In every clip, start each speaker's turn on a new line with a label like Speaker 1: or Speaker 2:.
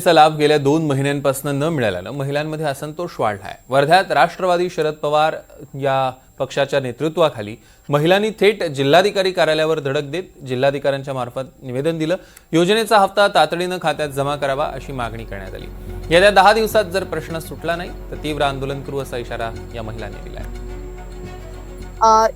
Speaker 1: चा लाभ गेल्या 2 महिन्यांपासून न मिळाल्यानं महिलांमध्ये असंतोष वाढलाय। वर्ध्यात राष्ट्रवादी शरद पवार या पक्षाच्या नेतृत्वाखाली महिलांनी थेट जिल्हाधिकारी कार्यालयावर धडक देत जिल्हाधिकाऱ्यांच्या मार्फत निवेदन दिलं। योजनेचा हप्ता तातडीनं खात्यात जमा करावा अशी मागणी करण्यात आली। येत्या 10 दिवसात जर प्रश्न सुटला नाही तर तीव्र आंदोलन करू असा इशारा या महिलांनी दिलाय।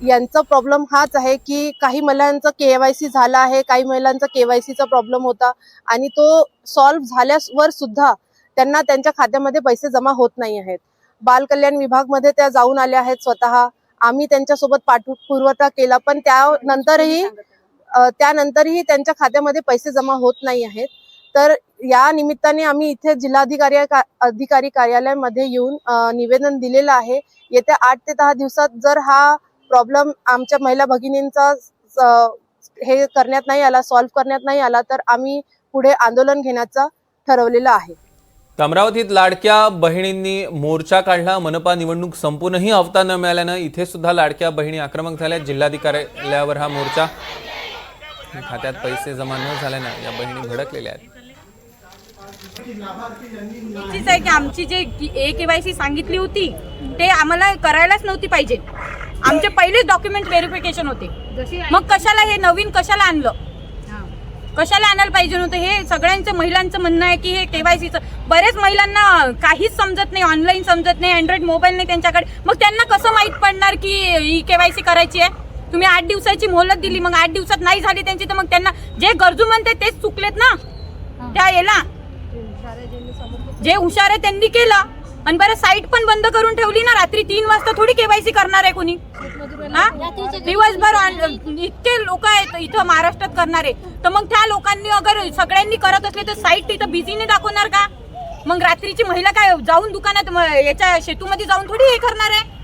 Speaker 2: यांचा प्रॉब्लेम हाच आहे की काही महिलांचा केवायसी झाला आहे, काही महिलांचा केवायसीचा प्रॉब्लेम होता आणि तो सॉल्व्ह झाल्यावर सुद्धा त्यांना त्यांच्या खात्यामध्ये पैसे जमा होत नाही आहेत। बाल कल्याण विभागामध्ये त्या जाऊन आल्या आहेत स्वतः। आम्ही त्यांच्यासोबत पाठपुरावा केला पण त्यानंतरही त्यांच्या खात्यामध्ये पैसे जमा होत नाही आहेत। तर या निमित्ताने आम्ही इथे जिल्हाधिकारी कार्यालयामध्ये येऊन निवेदन दिलेलं आहे। येत्या 8 ते 10 दिवसात जर हा प्रॉब्लेम आमच्या महिला भगिनींचा हे करण्यात नाही आला, सॉल्व्ह करण्यात नाही आला तर आम्ही पुढे आंदोलन घेण्याचा ठरवलेलं आहे।
Speaker 1: अमरावतीत लाडक्या बहिणींनी मोर्चा काढला। मनपा निवडणूक संपूनही हप्ता न मिळाल्यानं इथे सुद्धा लाडक्या बहिणी आक्रमक झाल्या। जिल्हाधिकाऱ्यावर हा मोर्चा, खात्यात पैसे जमा न झाल्यानं या बहिणी भडकलेल्या आहेत।
Speaker 3: चीज आहे की आमची जे केवायसी सांगितली होती ते आम्हाला करायलाच नव्हती पाहिजे। आमचे पहिले डॉक्युमेंट व्हेरिफिकेशन होते, मग कशाला हे नवीन कशाला आणलं, कशाला आणायला पाहिजे नव्हतं। हे सगळ्यांचं महिलांचं म्हणणं आहे की हे केवायसीचं, बरेच महिलांना काहीच समजत नाही, ऑनलाईन समजत नाही, अँड्रॉइड मोबाईल नाही त्यांच्याकडे, मग त्यांना कसं माहीत पडणार की ही केवायसी करायची आहे। तुम्ही 8 दिवसाची मोहलत दिली, मग 8 दिवसात नाही झाली त्यांची तर मग त्यांना जे गरजू म्हणते तेच चुकलेत ना। त्या याला जे हुशार आहे त्यांनी केलं आणि बरं साईट पण बंद करून ठेवली ना। रात्री 3 वाजता थोडी केवायसी करणार आहे कोणी, दिवसभर इतके लोक आहेत इथं महाराष्ट्रात करणारे, तर मग त्या लोकांनी अगर सगळ्यांनी करत असले तर साईट तिथं बिझीने दाखवणार का? मग रात्रीची महिला काय जाऊन दुकानात याच्या शेतूमध्ये जाऊन थोडी हे करणार आहे।